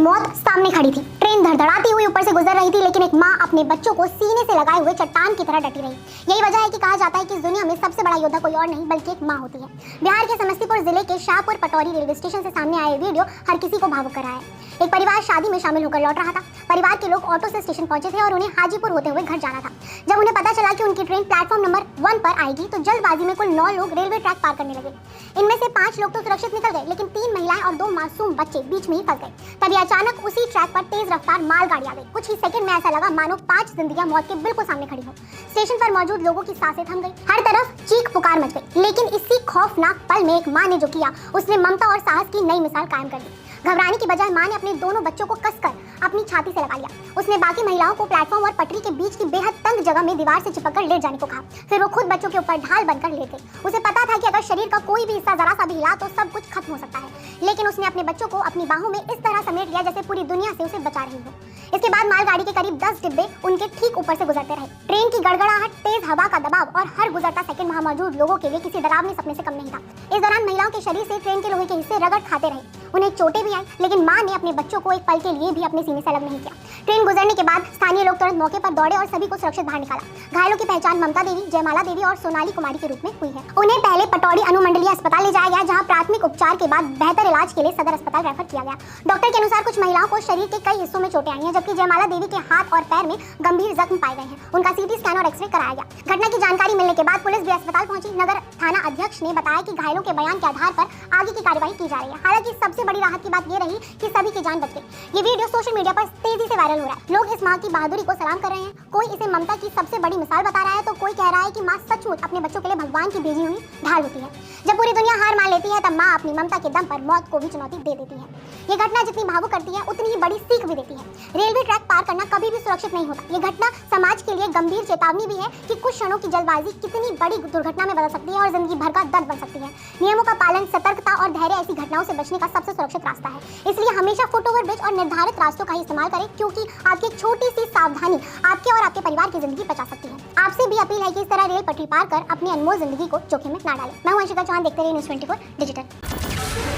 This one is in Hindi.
मौत सामने खड़ी थी। ट्रेन धड़धड़ाती हुई ऊपर से गुजर रही थी, लेकिन एक माँ अपने बच्चों को सीने से लगाए हुए चट्टान की तरह डटी रही। यही वजह है कि कहा जाता है कि इस दुनिया में सबसे बड़ा योद्धा कोई और नहीं बल्कि एक माँ होती है। बिहार के समस्तीपुर जिले के शाहपुर पटौरी रेलवे स्टेशन से सामने आए वीडियो हर किसी को भावुक कर रहा है। एक परिवार शादी में शामिल होकर लौट रहा था। परिवार के लोग ऑटो से स्टेशन पहुंचे थे और उन्हें हाजीपुर होते हुए घर जाना था। जब उन्हें पता चला कि उनकी ट्रेन प्लेटफॉर्म नंबर 1 पर आएगी तो जल्दबाजी में कुल 9 लोग रेलवे ट्रैक पार करने लगे। इनमें से 5 लोग तो सुरक्षित निकल गए, लेकिन 3 महिलाएं और 2 मासूम बच्चे बीच में ही फंस गए। तभी अचानक उसी ट्रैक पर तेज रफ्तार मालगाड़ी आ गई। कुछ ही सेकंड में ऐसा लगा मानो 5 जिंदगियां मौत के बिल्कुल सामने खड़ी हो। स्टेशन पर मौजूद लोगों की सांसें थम गई, हर तरफ चीख पुकार मच गई। लेकिन इसी खौफनाक पल में एक माँ ने जो किया, उसने ममता और साहस की नई मिसाल कायम कर दी। घबराने की बजाय माँ ने अपने दोनों बच्चों को कसकर अपनी छाती से लगा लिया। उसने बाकी महिलाओं को प्लेटफॉर्म और पटरी के बीच की बेहद तंग जगह में दीवार से चिपककर लेट जाने को कहा। फिर वो खुद बच्चों के ऊपर ढाल बनकर लेट गई। उसे पता था कि अगर शरीर का कोई भी हिस्सा जरा सा भी हिला तो सब कुछ खत्म हो सकता है, लेकिन उसने अपने बच्चों को अपनी बाहों में इस तरह समेट लिया जैसे पूरी दुनिया से उसे बचा रही हो। इसके बाद मालगाड़ी के करीब 10 डिब्बे उनके ठीक ऊपर से गुजरते रहे। ट्रेन की गड़गड़ाहट, तेज हवा का दबाव और हर गुजरता सेकंड वहां मौजूद लोगों के लिए किसी डरावने सपने से कम नहीं था। इस दौरान महिलाओं के शरीर से ट्रेन के लोहे के हिस्से रगड़ खाते रहे। उन्हें चोटें भी आई, लेकिन माँ ने अपने बच्चों को एक पल के लिए भी अपने सीने से अलग नहीं किया। ट्रेन गुजरने के बाद स्थानीय लोग तुरंत मौके पर दौड़े और सभी को सुरक्षित बाहर निकाला। घायलों की पहचान ममता देवी, जयमाला देवी और सोनाली कुमारी के रूप में हुई है। उन्हें पहले पटौड़ी अनुमंडलीय अस्पताल ले जाया गया, जहां प्राथमिक उपचार के बाद बेहतर इलाज के लिए सदर अस्पताल रेफर किया गया। डॉक्टर के अनुसार कुछ महिलाओं को शरीर के कई हिस्सों में चोटें आई हैं, जबकि जयमाला देवी के हाथ और पैर में गंभीर जख्म पाए गए हैं। उनका सीटी स्कैन और एक्सरे कराया गया। घटना की जानकारी मिलने के बाद पुलिस भी अस्पताल पहुंची। नगर थाना अध्यक्ष ने बताया कि घायलों के बयान के आधार पर आगे की कार्रवाई की जा रही है। हालांकि सबसे बड़ी राहत की बात ये रही कि सभी की जान बच गई। ये वीडियो सोशल मीडिया पर तेजी से वायरल हो रहा है। लोग इस माँ की बहादुरी को सलाम कर रहे हैं। कोई इसे ममता की सबसे बड़ी मिसाल बता रहा है तो कोई कह रहा है कि माँ सचमुच अपने बच्चों के लिए भगवान की भेजी हुई ढाल होती है। जब पूरी दुनिया हार मान लेती है तब माँ अपनी ममता के दम पर मौत को भी चुनौती दे देती है। ये घटना जितनी भावुक करती है उतनी ही बड़ी सीख भी देती है। रेलवे ट्रैक पार करना कभी भी सुरक्षित नहीं होता। ये घटना समाज के लिए गंभीर चेतावनी भी है कि कुछ क्षणों की जल्दबाजी कितनी बड़ी दुर्घटना में बदल सकती है और जिंदगी भर का दर्द बन सकती है। नियमों का पालन, सतर्कता और धैर्य ऐसी घटनाओं से बचने का सबसे सुरक्षित रास्ता है। इसलिए हमेशा फुट ओवर ब्रिज और निर्धारित रास्तों का ही इस्तेमाल करें, क्योंकि आपकी एक छोटी सी सावधानी आपके और आपके परिवार की जिंदगी बचा सकती है। आपसे भी अपील है कि इस तरह रेल पटरी पार कर अपनी अनमोल जिंदगी को जोखिम में ना डालें। मैं हूं अंशिका चौहान, देखते रहिए न्यूज़ 24 डिजिटल।